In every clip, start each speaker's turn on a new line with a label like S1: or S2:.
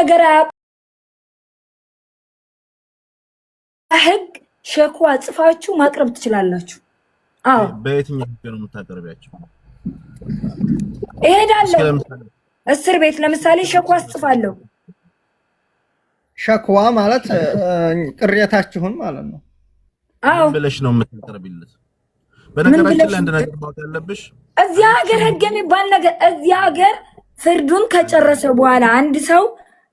S1: ነገር ህግ ሸክዋ ጽፋችሁ ማቅረብ ትችላላችሁ። አዎ
S2: በየትኛው ህግ ነው የምታቀርቢያቸው?
S1: እሄዳለሁ እስር ቤት ለምሳሌ ሸክዋ ጽፋለሁ።
S3: ሸክዋ ማለት ቅሬታችሁን ማለት ነው።
S1: አዎ
S2: ብለሽ ነው የምታቀርቢለት። በነገራችን ላይ አንድ ነገር ማወቅ ያለብሽ
S1: እዚህ ሀገር ህግ የሚባል ነገር እዚህ ሀገር ፍርዱን ከጨረሰ በኋላ አንድ ሰው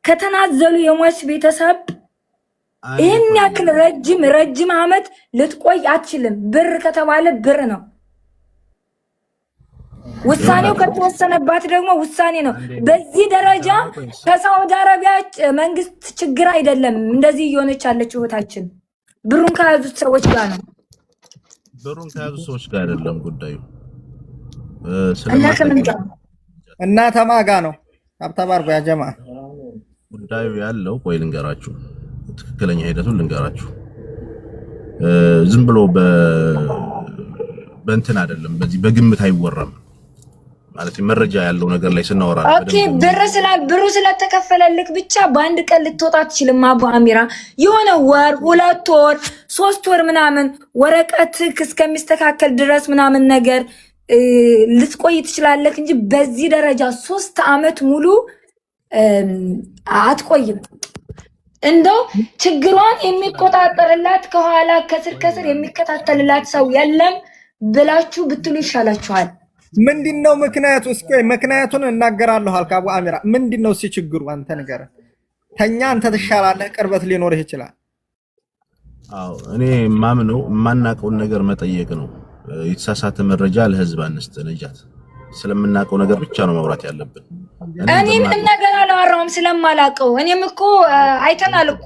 S1: ከተናዘሉ የሟች ቤተሰብ ይሄን ያክል ረጅም አመት ልትቆይ አትችልም። ብር ከተባለ ብር ነው። ውሳኔው ከተወሰነባት ደግሞ ውሳኔ ነው። በዚህ ደረጃ ከሳውዲ አረቢያ መንግስት ችግር አይደለም እንደዚህ እየሆነች ያለችው እህታችን ብሩን ከያዙት ሰዎች ጋር ነው።
S2: ብሩን ከያዙት ሰዎች ጋር አይደለም ጉዳዩ።
S3: እና ተማጋ ነው አብታባርጎ ያ ጀማ
S2: ጉዳዩ ያለው ቆይ ልንገራችሁ፣ ትክክለኛ ሂደቱን ልንገራችሁ። ዝም ብሎ በእንትን አይደለም፣ በዚህ በግምት አይወራም ማለት መረጃ ያለው ነገር ላይ ስናወራ ነው።
S1: ኦኬ ብሩ ስለተከፈለልክ ብቻ በአንድ ቀን ልትወጣ አትችልም። አቡ አሚራ የሆነ ወር 2 ወር 3 ወር ምናምን ወረቀትክ እስከሚስተካከል ድረስ ምናምን ነገር ልትቆይ ትችላለህ እንጂ በዚህ ደረጃ 3 አመት ሙሉ አትቆይም። እንደው ችግሯን የሚቆጣጠርላት ከኋላ ከስር የሚከታተልላት ሰው የለም ብላችሁ ብትሉ ይሻላችኋል።
S3: ምንድነው ምክንያቱ? እስኪ ምክንያቱን እናገራለሁ አልካ አቡ አሚራ። ምንድነው ሲችግሩ? አንተ ነገር ተኛ አንተ ተሻላለህ፣ ቅርበት ሊኖርህ ይችላል።
S2: አዎ እኔ ማምነው የማናውቀውን ነገር መጠየቅ ነው። የተሳሳተ መረጃ ለህዝብ አንስተ ነጃት ስለምናውቀው ነገር ብቻ ነው ማውራት ያለብን።
S1: እኔ ምን ነገር አላወራሁም ስለማላውቀው። እኔም እኮ አይተናል እኮ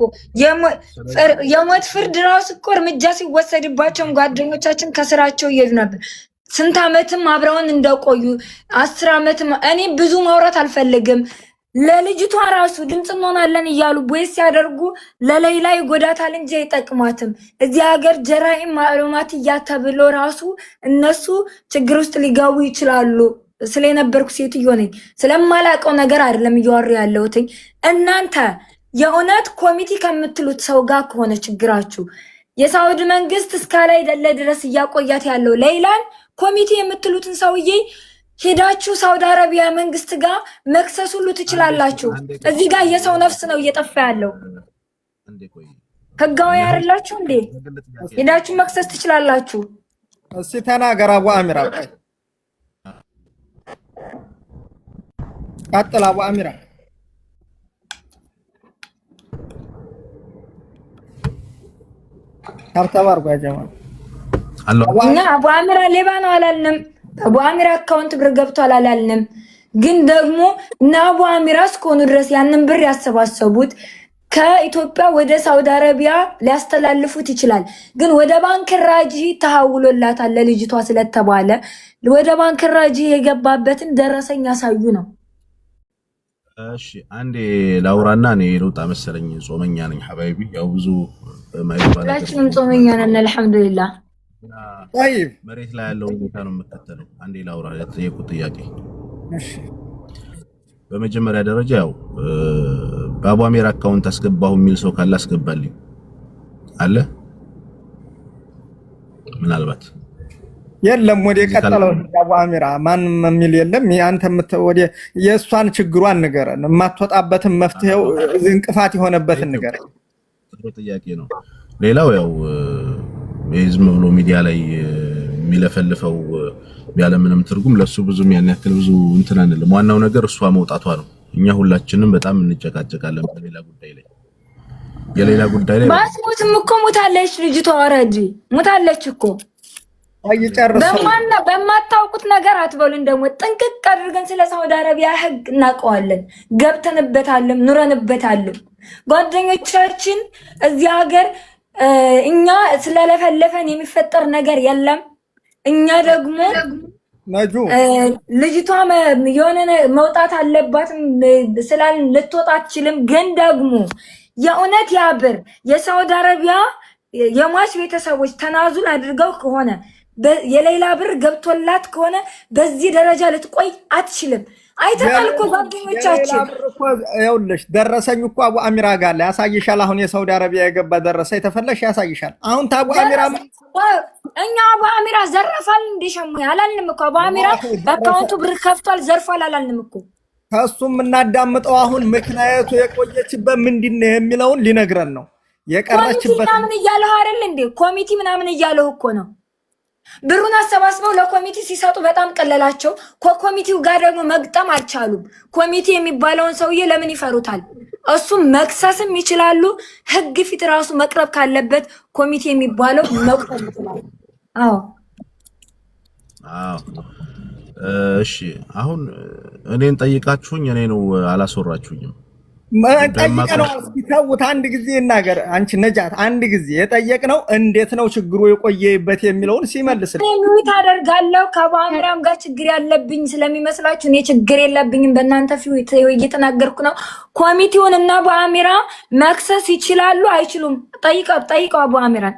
S1: የሞት ፍርድ ራሱ እኮ እርምጃ ሲወሰድባቸውም ጓደኞቻችን ከስራቸው ይሄዱ ነበር። ስንት አመትም አብረውን እንደቆዩ 10 አመትም። እኔ ብዙ ማውራት አልፈልግም። ለልጅቷ ራሱ ድምጽ እንሆናለን እያሉ ቦይስ ሲያደርጉ ለሌላ ይጎዳታል እንጂ አይጠቅማትም። እዚህ ሀገር ጀራኢም ማዕሉማት እያተብሎ ራሱ እነሱ ችግር ውስጥ ሊገቡ ይችላሉ። ስለነበርኩ ሴትዮ ነኝ ስለማላውቀው ነገር አይደለም እያወሩ ያለሁት። እናንተ የእውነት ኮሚቴ ከምትሉት ሰው ጋር ከሆነ ችግራችሁ የሳውዲ መንግስት እስካላይ ደለ ድረስ እያቆያት ያለው ሌላን ኮሚቴ የምትሉትን ሰውዬ ሄዳችሁ ሳውዲ አረቢያ መንግስት ጋር መክሰስ ሁሉ ትችላላችሁ። እዚህ ጋር የሰው ነፍስ ነው እየጠፋ ያለው። ህጋዊ አይደላችሁ እንዴ? ሄዳችሁ መክሰስ ትችላላችሁ።
S3: እስቲ ተናገር አቡ አሚራ። ቀጥል አቡ አሚራ። ታብታባርጓ ጀማ
S1: እና አቡ አሚራ ሌባ ነው አላልንም። አቡ አሚራ አካውንት ብር ገብቷል አላልንም። ግን ደግሞ እና አቡ አሚራ እስከሆኑ ድረስ ያንን ብር ያሰባሰቡት ከኢትዮጵያ ወደ ሳውዲ አረቢያ ሊያስተላልፉት ይችላል። ግን ወደ ባንክ ራጂ ተሐውሎላታል ለልጅቷ ስለተባለ ወደ ባንክ ራጂ የገባበትን ደረሰኝ ያሳዩ ነው።
S2: እሺ አንዴ ላውራና እኔ ልውጣ መሰለኝ። ጾመኛ ነኝ ሐባይቢ። ያው ብዙ
S1: ሁላችንም ጾመኛ ነን አልሐምዱሊላህ።
S3: طيب
S2: መሬት ላይ ያለው ሁኔታ ነው የምከተለው። አንዴ ላውራ ለተጠየቁት ጥያቄ።
S3: እሺ
S2: በመጀመሪያ ደረጃ ያው በአቡ አሚራ አካውንት አስገባሁ የሚል ሰው ካለ አስገባልኝ አለ። ምናልባት
S3: የለም ወደ ቀጠለው አቡ አሚራ ማንም የሚል የለም። አንተ ወደ የእሷን ችግሯን ንገረን፣ የማትወጣበትን መፍትሄው እንቅፋት የሆነበትን ንገረን።
S2: ጥሩ ጥያቄ ነው። ሌላው ያው ዝም ብሎ ሚዲያ ላይ የሚለፈልፈው ያለ ምንም ትርጉም ለሱ ብዙም ያን ያክል ብዙ እንትን አንልም። ዋናው ነገር እሷ መውጣቷ ነው። እኛ ሁላችንም በጣም እንጨቃጨቃለን በሌላ ጉዳይ ላይ
S1: ባስሙትም እኮ ሞታለች ልጅቷ። ኦሬዲ ሞታለች እኮ። በማታውቁት ነገር አትበሉን። ደግሞ ጥንቅቅ አድርገን ስለ ሳውዲ አረቢያ ህግ እናውቀዋለን፣ ገብተንበታለን፣ ኑረንበታለን። ጓደኞቻችን እዚህ ሀገር እኛ ስለለፈለፈን የሚፈጠር ነገር የለም። እኛ ደግሞ ልጅቷ የሆነ መውጣት አለባትም ስላልን ልትወጣ አትችልም። ግን ደግሞ የእውነት ያብር የሳውዲ አረቢያ የሟች ቤተሰቦች ተናዙል አድርገው ከሆነ የሌላ ብር ገብቶላት ከሆነ በዚህ ደረጃ ልትቆይ አትችልም። አይተናል እኮ ጓደኞቻችን።
S3: ይኸውልሽ ደረሰኝ እኮ አቡ አሚራ ጋር ላይ ያሳይሻል። አሁን የሳውዲ አረቢያ የገባ ደረሰኝ ተፈለሽ ያሳይሻል። አሁን ታቡ አሚራ
S1: እኛ አቡ አሚራ ዘረፋል እንደሸሙ አላልንም እኮ አቡ አሚራ በአካውንቱ ብር ከፍቷል ዘርፏል አላልንም እኮ።
S3: ከሱም እናዳምጠው አሁን ምክንያቱ የቆየችበት ምንድነው የሚለውን ሊነግረን ነው የቀረችበት። ምናምን እያለው አይደል እንዴ ኮሚቴ ምናምን እያለው እኮ ነው። ብሩን አሰባስበው ለኮሚቴ ሲሰጡ በጣም ቀለላቸው። ከኮሚቴው ጋር ደግሞ መግጠም አልቻሉም። ኮሚቴ የሚባለውን ሰውዬ ለምን ይፈሩታል? እሱም መክሰስም ይችላሉ። ህግ ፊት ራሱ መቅረብ ካለበት ኮሚቴ የሚባለው መቅረብ ይችላል። አዎ
S2: እሺ። አሁን እኔን ጠይቃችሁኝ እኔ ነው አላስወራችሁኝም።
S3: ጠይቀነው ሲተውት አንድ ጊዜ እናገር። አንቺ ነጃት አንድ ጊዜ የጠየቅነው እንዴት ነው ችግሩ የቆየበት የሚለውን ሲመልስልኝ
S1: እኔ ታደርጋለሁ። ከአሚራም ጋር ችግር ያለብኝ ስለሚመስላችሁ እኔ ችግር የለብኝም። በእናንተ ፊት እየተናገርኩ ነው። ኮሚቴውን እና በአሚራ መክሰስ ይችላሉ አይችሉም? ጠይቀው አቡ አሚራን።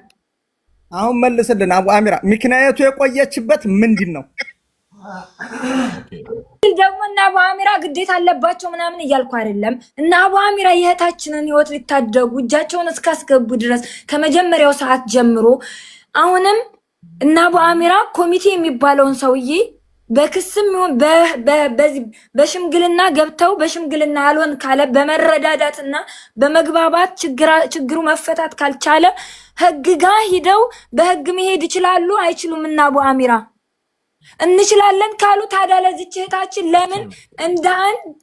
S3: አሁን መልስልን አቡ አሚራ። ምክንያቱ የቆየችበት ምንድን ነው?
S1: ደግሞ እና አቡ አሚራ ግዴታ አለባቸው ምናምን እያልኩ አይደለም። እና አቡ አሚራ የእህታችንን ህይወት ሊታደጉ እጃቸውን እስካስገቡ ድረስ ከመጀመሪያው ሰዓት ጀምሮ አሁንም እና አቡ አሚራ ኮሚቴ የሚባለውን ሰውዬ በክስም ይሁን በሽምግልና ገብተው በሽምግልና አልሆን ካለ በመረዳዳትና በመግባባት ችግሩ መፈታት ካልቻለ ህግ ጋር ሂደው በህግ መሄድ ይችላሉ አይችሉም? እና አቡ አሚራ እንችላለን ካሉ ታዲያ ለዚች እህታችን ለምን እንደ አንድ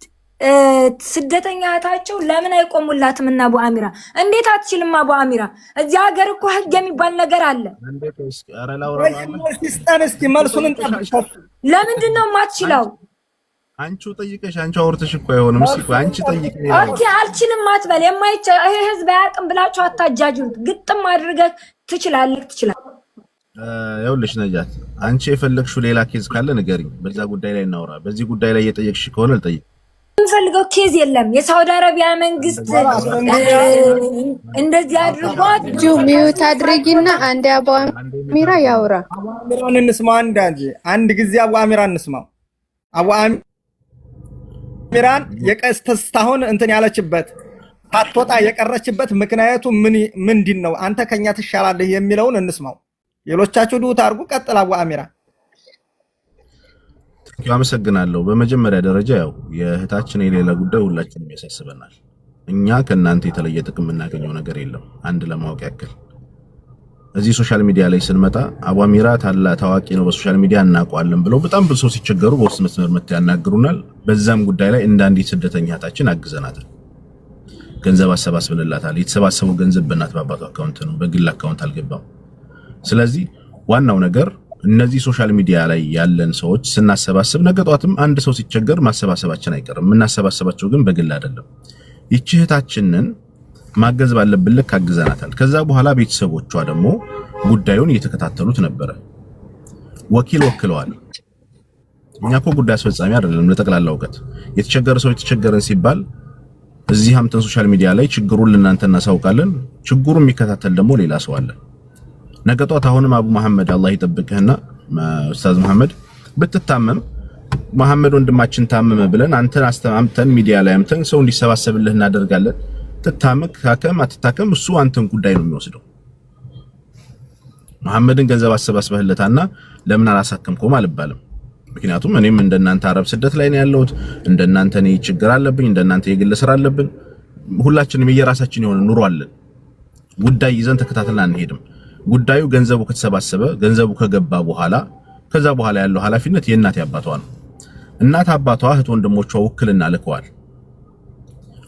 S1: ስደተኛ እህታቸው ለምን አይቆሙላትም? እና አቡ አሚራ እንዴት አትችልም? አቡ አሚራ እዚህ ሀገር እኮ ህግ የሚባል ነገር አለ።
S3: እስኪ መልሱን እንጠብቅ።
S1: ለምንድን ነው የማትችለው?
S2: አንቺው ጠይቀሽ አንቺው አውርተሽ እኮ አይሆንም። እስኪ አንቺ ጠይቅ።
S1: ኦኬ አልችልም አትበል። የማይቻል ይሄ ህዝብ አያውቅም ብላችሁ አታጃጁት። ግጥም አድርገህ ትችላለህ።
S2: ይኸውልሽ ነጃት፣ አንቺ የፈለግሽው ሌላ ኬዝ ካለ ንገሪኝ፣ በዛ ጉዳይ ላይ እናውራ። በዚህ ጉዳይ ላይ እየጠየቅሽ ከሆነ ልጠይቅ።
S1: የምፈልገው ኬዝ የለም። የሳውዲ አረቢያ መንግስት እንደዚህ አድርጓት
S4: ሚዩት አድርጊና አንድ አቡ አሚራ ያውራ።
S3: አሚራን እንስማ። አንድ ጊዜ አቡ አሚራ እንስማው። አቡ አሚራን የቀስተስታሁን እንትን ያለችበት ታጥቶታ የቀረችበት ምክንያቱ ምንድን ነው? አንተ ከኛ ትሻላለህ የሚለውን እንስማው። ሌሎቻችሁ ዱት አርጉ። ቀጥል አቡ አሚራ።
S2: አመሰግናለሁ። በመጀመሪያ ደረጃ ያው የእህታችን የሌላ ጉዳይ ሁላችንም ያሳስበናል። እኛ ከእናንተ የተለየ ጥቅም የምናገኘው ነገር የለም። አንድ ለማወቅ ያክል እዚህ ሶሻል ሚዲያ ላይ ስንመጣ አቡ አሚራ ታዋቂ ነው፣ በሶሻል ሚዲያ እናውቀዋለን ብለው በጣም ብዙ ሰው ሲቸገሩ በውስጥ መስመር መጥተው ያናግሩናል። በዛም ጉዳይ ላይ እንደ አንዲት ስደተኛ እህታችን አግዘናታል። ገንዘብ አሰባስበንላታል። የተሰባሰበው ገንዘብ በእናት በአባቱ አካውንት ነው፣ በግል አካውንት አልገባም። ስለዚህ ዋናው ነገር እነዚህ ሶሻል ሚዲያ ላይ ያለን ሰዎች ስናሰባስብ ነገ ጧትም አንድ ሰው ሲቸገር ማሰባሰባችን አይቀርም። የምናሰባሰባቸው ግን በግል አይደለም። ይህች እህታችንን ማገዝ ባለብን ልክ አግዘናታል። ከዛ በኋላ ቤተሰቦቿ ደግሞ ጉዳዩን እየተከታተሉት ነበረ። ወኪል ወክለዋል። እኛ እኮ ጉዳይ አስፈጻሚ አይደለም። ለጠቅላላ እውቀት የተቸገረ ሰው የተቸገረን ሲባል እዚህ አምተን ሶሻል ሚዲያ ላይ ችግሩን ለእናንተ እናሳውቃለን። ችግሩን የሚከታተል ደግሞ ሌላ ሰው አለ። ነገ ጧት አሁንም አቡ መሐመድ አላህ ይጠብቅህና ኡስታዝ መሐመድ ብትታመም መሐመድ ወንድማችን ታመመ ብለን አንተን አስተማምተን ሚዲያ ላይ አምተን ሰው እንዲሰባሰብልህ እናደርጋለን። ትታመም ካከም አትታከም እሱ አንተን ጉዳይ ነው የሚወስደው። መሐመድን ገንዘብ አሰባስበህለታና ለምን አላሳከምከውም አልባልም። ምክንያቱም እኔም እንደናንተ አረብ ስደት ላይ ነው ያለሁት። እንደናንተ እኔ ችግር አለብኝ፣ እንደናንተ የግል ስራ አለብን። ሁላችንም የራሳችን የሆነ ኑሮ አለን። ጉዳይ ይዘን ተከታተልና አንሄድም። ጉዳዩ ገንዘቡ ከተሰባሰበ ገንዘቡ ከገባ በኋላ ከዛ በኋላ ያለው ኃላፊነት የእናት አባቷ ነው። እናት አባቷ እህት ወንድሞቿ ውክልና ልከዋል።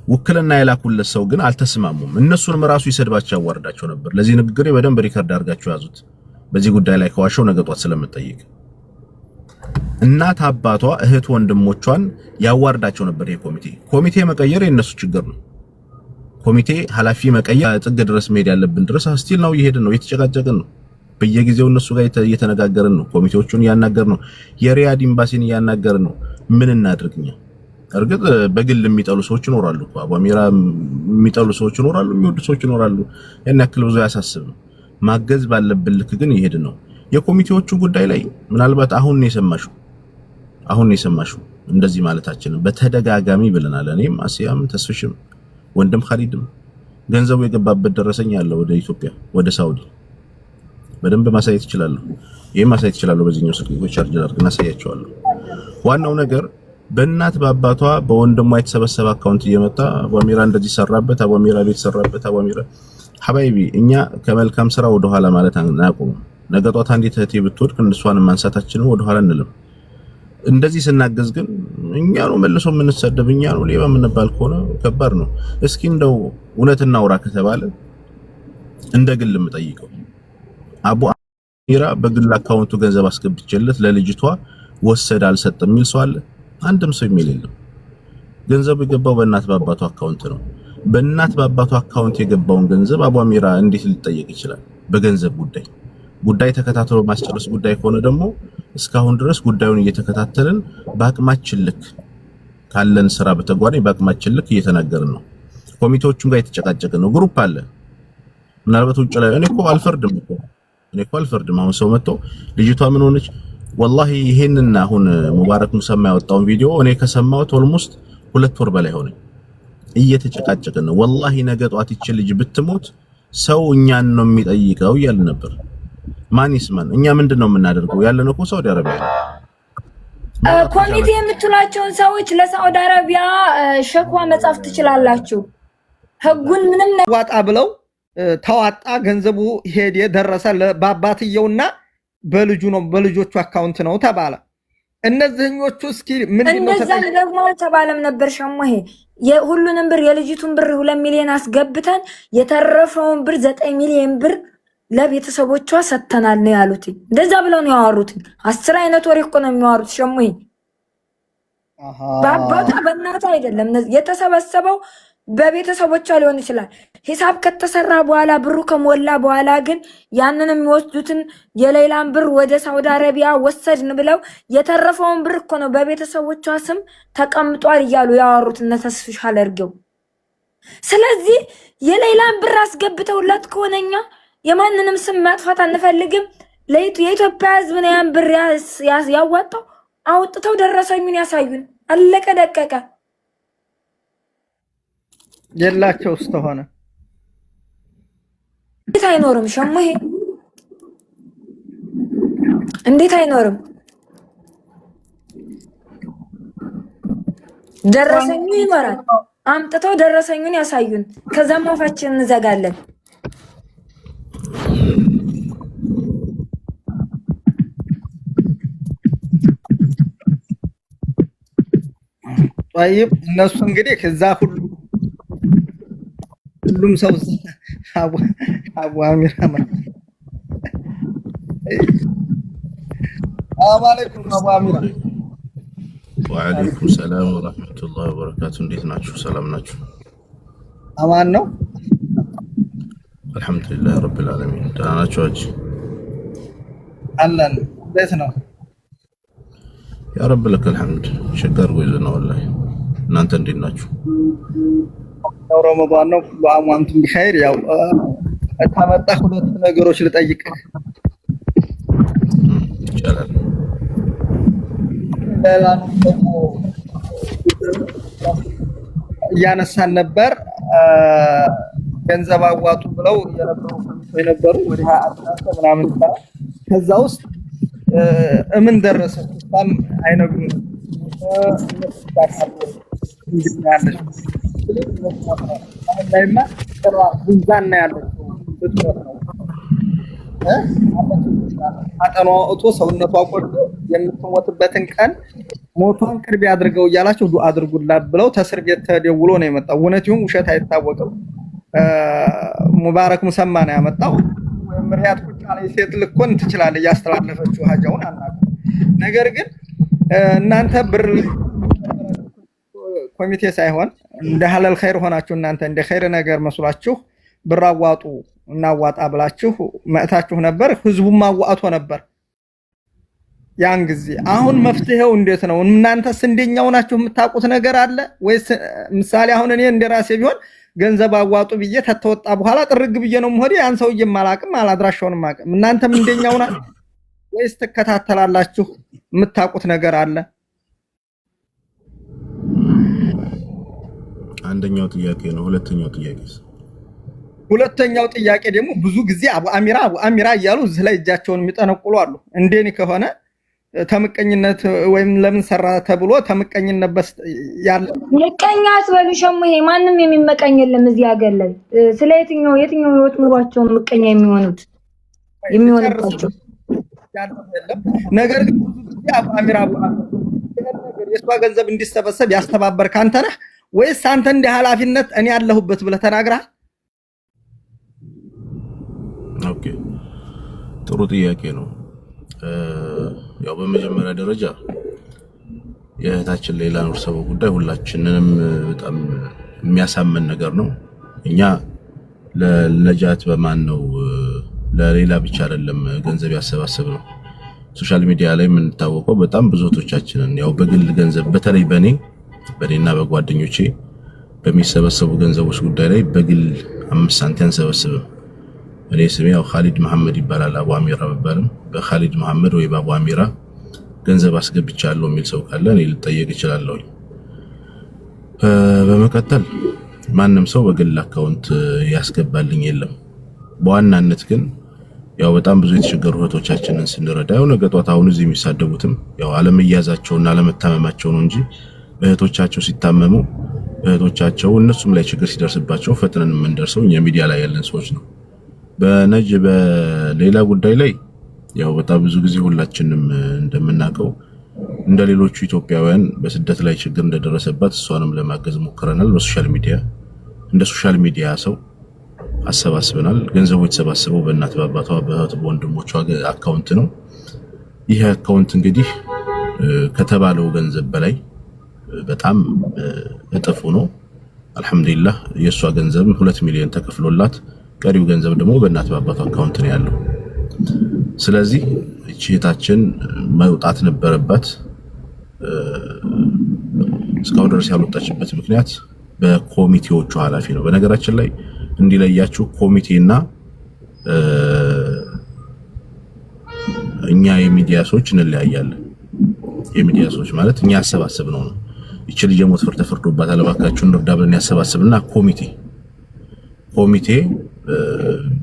S2: ውክልና የላኩለት ሰው ግን አልተስማሙም። እነሱንም ራሱ ይሰድባቸው ያዋርዳቸው ነበር። ለዚህ ንግግሬ በደንብ ሪከርድ አድርጋችሁ ያዙት። በዚህ ጉዳይ ላይ ከዋሻው ነገ ጧት ስለምጠይቅ እናት አባቷ እህት ወንድሞቿን ያዋርዳቸው ነበር። ይሄ ኮሚቴ መቀየር የነሱ ችግር ነው። ኮሚቴ ኃላፊ መቀየር ጥግ ድረስ መሄድ ያለብን ድረስ ስቲል ነው እየሄድን ነው፣ እየተጨቃጨቅን ነው። በየጊዜው እነሱ ጋር እየተነጋገርን ነው። ኮሚቴዎቹን እያናገርን ነው። የሪያድ ኤምባሲን እያናገርን ነው። ምን እናድርግኛ? እርግጥ በግል የሚጠሉ ሰዎች ይኖራሉ። አቡ አሚራ የሚጠሉ ሰዎች ይኖራሉ፣ የሚወዱ ሰዎች ይኖራሉ። ያን ያክል ብዙ ያሳስብ። ማገዝ ባለብን ልክ ግን ይሄድ ነው። የኮሚቴዎቹ ጉዳይ ላይ ምናልባት አሁን ነው የሰማሽው እንደዚህ ማለታችን በተደጋጋሚ ብለናል። እኔም አሲያም ተስፍሽም ወንድም ኻሊድም ገንዘቡ የገባበት ደረሰኝ አለ ወደ ኢትዮጵያ ወደ ሳውዲ በደንብ ማሳየት ይችላል። ይሄ ማሳየት ይችላል። በዚህኛው ስልክ ቻርጅ አድርገን አሳያቸዋለሁ። ዋናው ነገር በእናት በአባቷ በወንድሟ የተሰበሰበ አካውንት እየመጣ አቧሚራ እንደዚህ ሰራበት፣ አቧሚራ ቤት ሰራበት፣ አቧሚራ ሐባይቢ እኛ ከመልካም ስራ ወደ ኋላ ማለት አናቆም። ነገ ጧት አንዲት እህቴ ብትወድቅ እሷን ማንሳታችንን ወደ ኋላ እንልም። እንደዚህ ስናገዝ ግን እኛ ነው መልሶ የምንሰደብ፣ እኛ ነው ሌባ የምንባል ከሆነ ከባድ ነው። እስኪ እንደው እውነት እናውራ ከተባለ እንደ ግል የምጠይቀው አቧሚራ በግል አካውንቱ ገንዘብ አስገብቼለት ለልጅቷ ወሰድ አልሰጠም የሚል ሰው አለ? አንድም ሰው የሚል የለም። ገንዘቡ የገባው በእናት በአባቱ አካውንት ነው። በእናት በአባቱ አካውንት የገባውን ገንዘብ አቧሚራ እንዴት ሊጠየቅ ይችላል? በገንዘብ ጉዳይ ተከታትሎ ማስጨረስ ጉዳይ ከሆነ ደግሞ እስካሁን ድረስ ጉዳዩን እየተከታተልን በአቅማችን ልክ ካለን ስራ በተጓዳኝ በአቅማችን ልክ እየተናገርን ነው። ኮሚቴዎቹም ጋር የተጨቃጨቅን ነው። ግሩፕ አለ። ምናልባት ውጭ ላይ እኔ እኮ አልፈርድም። አሁን ሰው መጥቶ ልጅቷ ምን ሆነች ወላሂ ይሄንና አሁን ሙባረክ ሙሰማ ያወጣውን ቪዲዮ እኔ ከሰማሁት ኦልሞስት 2 ወር በላይ ሆነኝ። እየተጨቃጨቅን ነው። ወላሂ ነገ ጧት ይች ልጅ ብትሞት ሰው እኛን ነው የሚጠይቀው እያልን ነበር። ማን ይስማን? እኛ ምንድነው የምናደርገው? ያለነው እኮ ሳውዲ አረቢያ ነው።
S1: ኮሚቴ የምትሏቸውን ሰዎች ለሳውዲ አረቢያ ሸክዋ መጻፍ ትችላላችሁ። ህጉን ምንም
S3: ዋጣ ብለው ተዋጣ፣ ገንዘቡ ሄደ ደረሰ በአባትየውና በልጁ ነው በልጆቹ አካውንት ነው ተባለ። እነዚህኞቹ እስኪ ምንድነው
S1: እንደዛ ደግሞ ተባለም ነበር ሸሞሄ የሁሉንም ብር የልጅቱን ብር 2 ሚሊዮን አስገብተን የተረፈውን ብር 9 ሚሊዮን ብር ለቤተሰቦቿ ሰጥተናል ነው ያሉት። እንደዛ ብለው ነው ያወሩት። 10 አይነት ወሬ እኮ ነው የሚያወሩት ሸሞሄ። በአባቷ በእናቷ አይደለም የተሰበሰበው በቤተሰቦቿ ሊሆን ይችላል። ሂሳብ ከተሰራ በኋላ ብሩ ከሞላ በኋላ ግን ያንንም የሚወስዱትን የሌላን ብር ወደ ሳውዲ አረቢያ ወሰድን ብለው የተረፈውን ብር እኮ ነው በቤተሰቦቿ ስም ተቀምጧል እያሉ ያወሩት እነ ተስፍሽ አለርገው። ስለዚህ የሌላን ብር አስገብተውላት ከሆነኛ የማንንም ስም ማጥፋት አንፈልግም። የኢትዮጵያ ሕዝብ ነው ያን ብር ያዋጣው። አውጥተው ደረሰኙን ያሳዩን። አለቀ ደቀቀ።
S3: የላቸው ስተሆነ
S1: እንዴት አይኖርም? ሸሞሄ እንዴት አይኖርም? ደረሰኙ ይኖራል። አምጥተው ደረሰኙን ያሳዩን። ከዛም አፋችንን እንዘጋለን።
S3: طيب እነሱ እንግዲህ ከዛ ሁሉም ሰው አቧሚራ አለይኩም አቧሚራ
S2: ወአለይኩም ሰላም ወራህመቱላሂ ወበረካቱ። እንዴት ናችሁ? ሰላም ናችሁ?
S3: አማን ነው
S2: አልሐምዱሊላህ ረብል ዓለሚን። ደህና ናችሁ?
S3: አለን። እንዴት ነው?
S2: ያ ረብ ለከል ሐምድ። ሸጋር ጎይዘና ወላሂ። እናንተ እንዴት ናችሁ?
S3: ረመዳን ነው። በአሙ አንቱም ቢኸይር። ያው ታመጣ 2 ነገሮች ልጠይቅህ
S2: ይቻላል።
S3: እያነሳን ነበር ገንዘብ አዋጡ ብለው የነበሩ ወደ 20 ምናምን ይባላል። ከዛ ውስጥ ምን ደረሰ? በጣም አይነግሩንም። ላይማ ጥራ ብዛና ያለው አጠኗ ወጥቶ ሰውነቷ ቆርጦ የምትሞትበትን ቀን ሞቷን ቅርብ ያድርገው እያላችሁ ዱአ አድርጉላት ብለው ተስር ቤት ተደውሎ ነው የመጣው። እውነት ይሁን ውሸት አይታወቅም። ሙባረክ ሙሰማ ነው ያመጣው። ወይም ሪያድ ቁጭ ያለ ሴት ልኮን ትችላለች ያስተላለፈችው ሀጃውን አናውቅም። ነገር ግን እናንተ ብር ኮሚቴ ሳይሆን እንደ ሐላል ኸይር ሆናችሁ እናንተ እንደ ኸይር ነገር መስሏችሁ ብር አዋጡ እናዋጣ ብላችሁ መጥታችሁ ነበር። ህዝቡም አዋጥቶ ነበር ያን ጊዜ። አሁን መፍትሄው እንዴት ነው? እናንተስ እንደኛው ናችሁ? የምታውቁት ነገር አለ ወይስ? ምሳሌ አሁን እኔ እንደራሴ ቢሆን ገንዘብ አዋጡ ብዬ ተተወጣ በኋላ ጥርግ ብዬ ነው የምሄድ። ያን ሰውዬ ማላቅም አላድራሻውንም አቅም። እናንተም እንደኛው ናችሁ ወይስ ትከታተላላችሁ? የምታውቁት ነገር አለ?
S2: አንደኛው ጥያቄ ነው።
S3: ሁለተኛው ጥያቄ ደግሞ ብዙ ጊዜ አቡ አሚራ እያሉ እዚህ ላይ እጃቸውን የሚጠነቁሉ አሉ። እንደኔ ከሆነ ተምቀኝነት ወይም ለምን ሰራ ተብሎ ተምቀኝነት በስ ያለ
S1: ምቀኛ አስበልሽም። ይሄ ማንም የሚመቀኝ የለም እዚህ ሀገር ላይ። ስለ የትኛው ህይወት ኑሯቸው ምቀኛ የሚሆንባቸው
S3: ነገር ግን ብዙ ጊዜ አቡ አሚራ የሷ ገንዘብ እንዲሰበሰብ ያስተባበር ካንተ ነህ ወይስ አንተ እንደ ኃላፊነት እኔ ያለሁበት ብለህ ተናግረሃል?
S2: ኦኬ ጥሩ ጥያቄ ነው። ያው በመጀመሪያ ደረጃ የእህታችን ሌላ ኑር ሰበው ጉዳይ ሁላችንንም በጣም የሚያሳምን ነገር ነው። እኛ ለነጃት በማን ነው ለሌላ ብቻ አይደለም ገንዘብ ያሰባሰብ ነው። ሶሻል ሚዲያ ላይ የምንታወቀው በጣም ብዙ እህቶቻችንን ያው በግል ገንዘብ በተለይ በኔና በጓደኞቼ በሚሰበሰቡ ገንዘቦች ጉዳይ ላይ በግል 5 ሳንቲም አንሰበስብም። እኔ ስሜ ያው ኻሊድ መሐመድ ይባላል። አቡ አሚራ በባልም በኻሊድ መሐመድ ወይ በአቡ አሚራ ገንዘብ አስገብቻለሁ የሚል ሰው ካለ እኔ ልጠየቅ እችላለሁ። በመቀጠል ማንም ሰው በግል አካውንት ያስገባልኝ የለም። በዋናነት ግን ያው በጣም ብዙ የተቸገሩ እህቶቻችንን ስንረዳ ያው ነገ ጧት አሁን እዚህ የሚሳደቡትም ያው አለመያዛቸውና አለመታመማቸው ነው እንጂ እህቶቻቸው ሲታመሙ እህቶቻቸው እነሱም ላይ ችግር ሲደርስባቸው ፈጥነን የምንደርሰው እኛ ሚዲያ ላይ ያለን ሰዎች ነው። በሌላ ጉዳይ ላይ ያው በጣም ብዙ ጊዜ ሁላችንም እንደምናውቀው እንደሌሎቹ ኢትዮጵያውያን በስደት ላይ ችግር እንደደረሰባት እሷንም ለማገዝ ሞክረናል። በሶሻል ሚዲያ እንደ ሶሻል ሚዲያ ሰው አሰባስበናል። ገንዘቡ የተሰባሰበው በእናት በአባቷ በእህት በወንድሞቿ አካውንት ነው። ይህ አካውንት እንግዲህ ከተባለው ገንዘብ በላይ በጣም እጥፍ ነው። አልহামዱሊላህ የሷ ገንዘብ 2 ሚሊዮን ተከፍሎላት ቀሪው ገንዘብ ደግሞ በእናት በአባቷ አካውንት ነው ያለው። ስለዚህ እህታችን መውጣት ነበረባት። እስካሁን ድረስ ያልወጣችበት ምክንያት በኮሚቴዎቹ ኃላፊ ነው። በነገራችን ላይ እንዲለያችሁ ኮሚቴና እኛ የሚዲያ ሰዎች እንለያያለን። የሚዲያ ሰዎች ማለት እኛ ያሰባሰብነው ነው። እቺ ልጅ ሞት ፍርድ ተፈርዶባታል እባካችሁ እንርዳ ብለን ያሰባሰብና ኮሚቴ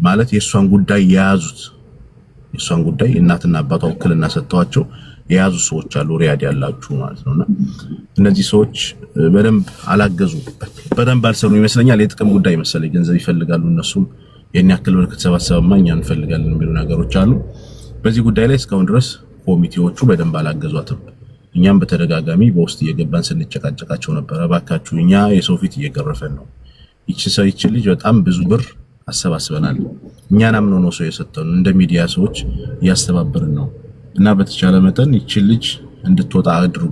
S2: ማለት የሷን ጉዳይ የያዙት የሷን ጉዳይ እናትና አባቷ ወክልና ሰጥተዋቸው የያዙ ሰዎች አሉ ሪያድ ያላችሁ ማለት ነውና እነዚህ ሰዎች በደንብ አላገዙ በደንብ አልሰሩ ይመስለኛል። የጥቅም ጉዳይ መሰለኝ ገንዘብ ይፈልጋሉ እነሱም የኛ ያክል ብር ከተሰባሰበማ እኛ እንፈልጋለን የሚሉ ነገሮች አሉ። በዚህ ጉዳይ ላይ እስካሁን ድረስ ኮሚቴዎቹ በደንብ አላገዟትም። እኛም በተደጋጋሚ በውስጥ እየገባን ስንጨቃጨቃቸው ነበር። እባካችሁ እኛ የሰው ፊት እየገረፈን ነው። ይቺ ልጅ በጣም ብዙ ብር አሰባስበናል። እኛን አምኖ ነው ሰው የሰጠን እንደ ሚዲያ ሰዎች እያስተባበርን ነው እና በተቻለ መጠን ይቺ ልጅ እንድትወጣ አድርጉ።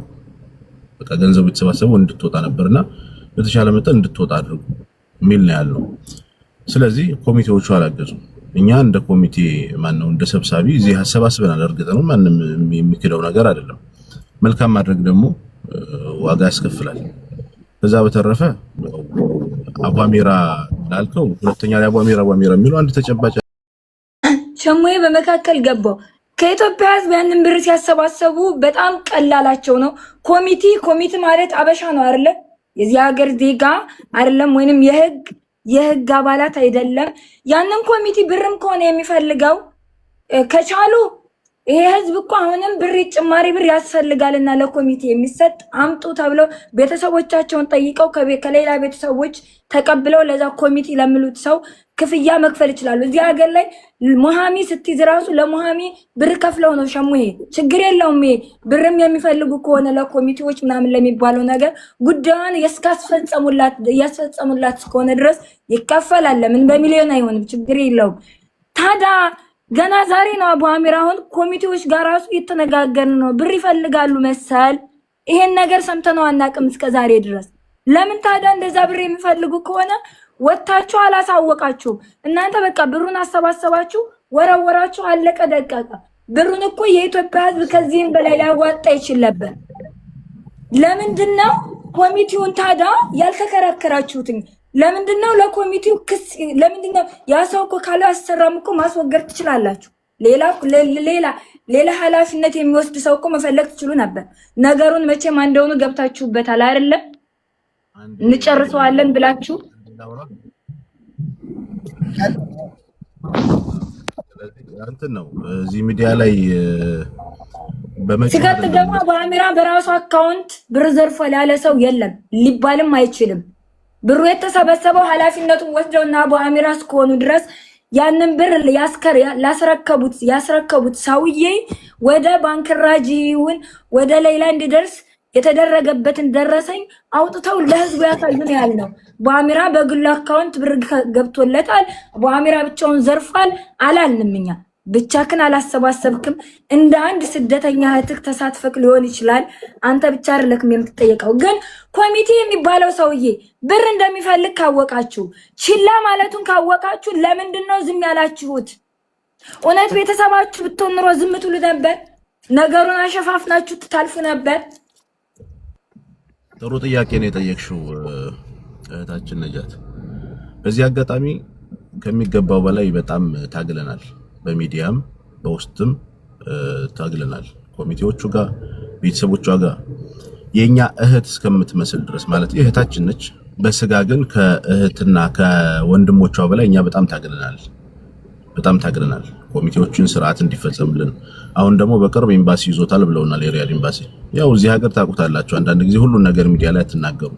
S2: በቃ ገንዘቡ የተሰባሰበው እንድትወጣ ነበርና በተቻለ መጠን እንድትወጣ አድርጉ የሚል ነው ያለው። ስለዚህ ኮሚቴዎቹ አላገዙም። እኛ እንደ ኮሚቴ ማነው እንደ ሰብሳቢ እዚህ አሰባስበናል። እርግጥ ነው ማንም የሚክደው ነገር አይደለም። መልካም ማድረግ ደግሞ ዋጋ ያስከፍላል። ከዛ በተረፈ አቡ አሚራ ላልከው ሁለተኛ ላይ አቡ አሚራ የሚለው አንድ ተጨባጭ
S1: ሸሞዬ በመካከል ገባው። ከኢትዮጵያ ሕዝብ ያንን ብር ሲያሰባሰቡ በጣም ቀላላቸው ነው። ኮሚቴ ማለት አበሻ ነው አይደለ? የዚህ ሀገር ዜጋ አይደለም ወይንም የህግ አባላት አይደለም። ያንን ኮሚቴ ብርም ከሆነ የሚፈልገው ከቻሉ ይሄ ህዝብ እኮ አሁንም ብር ጭማሪ ብር ያስፈልጋልና ለኮሚቴ የሚሰጥ አምጡ ተብለው ቤተሰቦቻቸውን ጠይቀው ከሌላ ቤተሰቦች ተቀብለው ለዛ ኮሚቴ ለምሉት ሰው ክፍያ መክፈል ይችላሉ። እዚህ ሀገር ላይ ሙሃሚ ስትይዝ ራሱ ለሙሃሚ ብር ከፍለው ነው ሸሙዬ። ችግር የለውም። ይሄ ብርም የሚፈልጉ ከሆነ ለኮሚቴዎች ምናምን ለሚባለው ነገር ጉዳዩን ያስፈጸሙላት እስከሆነ ድረስ ይከፈላል። ምን በሚሊዮን አይሆንም። ችግር የለውም። ታዲያ ገና ዛሬ ነው አቡ አሚራ አሁን ኮሚቴዎች ጋር ራሱ እየተነጋገርን ነው። ብር ይፈልጋሉ መሰል። ይሄን ነገር ሰምተነው አናውቅም እስከ ዛሬ ድረስ። ለምን ታዲያ እንደዛ ብር የሚፈልጉ ከሆነ ወጣችሁ አላሳወቃችሁም? እናንተ በቃ ብሩን አሰባሰባችሁ ወረወራችሁ፣ አለቀ ደቀቀ። ብሩን እኮ የኢትዮጵያ ሕዝብ ከዚህም በላይ ሊያዋጣ ይችል ነበር። ለምንድነው ኮሚቴውን ታዲያ ያልተከራከራችሁትኝ? ለምንድነው ለኮሚቴው ክስ ለምንድነው ያ ሰው እኮ ካለ አሰራም እኮ ማስወገድ ትችላላችሁ። ሌላ ኃላፊነት የሚወስድ ሰው እኮ መፈለግ ትችሉ ነበር። ነገሩን መቼም እንደሆነ ገብታችሁበታል አይደለ? እንጨርሰዋለን ብላችሁ
S2: እንትን ነው እዚህ ሚዲያ ላይ
S1: ሲቀጥል ደግሞ በአሚራ በራሱ አካውንት ብር ዘርፏል ያለ ሰው የለም ሊባልም አይችልም። ብሩ የተሰበሰበው ኃላፊነቱን ወስደውና በአሚራ እስከሆኑ ድረስ ያንን ብር ያስረከቡት ሰውዬ ወደ ባንክራጂውን ወደ ሌላ እንዲደርስ የተደረገበትን ደረሰኝ አውጥተው ለህዝቡ ያሳዩን ያልነው። በአሚራ በግሉ አካውንት ብር ገብቶለታል፣ በአሚራ ብቻውን ዘርፏል አላልንም እኛ። ብቻክን አላሰባሰብክም። እንደ አንድ ስደተኛ እህትክ ተሳትፈክ ሊሆን ይችላል። አንተ ብቻ አይደለክም የምትጠየቀው። ግን ኮሚቴ የሚባለው ሰውዬ ብር እንደሚፈልግ ካወቃችሁ፣ ችላ ማለቱን ካወቃችሁ ለምንድነው ዝም ያላችሁት? እውነት ቤተሰባችሁ ብትሆን ኑሮ ዝም ትሉ ነበር? ነገሩን አሸፋፍናችሁ ትታልፉ ነበር?
S2: ጥሩ ጥያቄ ነው የጠየቅሽው እህታችን ነጃት። በዚህ አጋጣሚ ከሚገባው በላይ በጣም ታግለናል። በሚዲያም በውስጥም ታግለናል። ኮሚቴዎቹ ጋር ቤተሰቦቿ ጋር የኛ እህት እስከምትመስል ድረስ ማለት እህታችን ነች። በስጋ ግን ከእህትና ከወንድሞቿ በላይ እኛ በጣም ታግለናል። ኮሚቴዎችን ስርዓት እንዲፈጸምልን። አሁን ደግሞ በቅርብ ኤምባሲ ይዞታል ብለውናል። የሪያድ ኤምባሲ ያው እዚህ ሀገር ታውቁታላችሁ፣ አንዳንድ ጊዜ ሁሉን ነገር ሚዲያ ላይ አትናገሩ።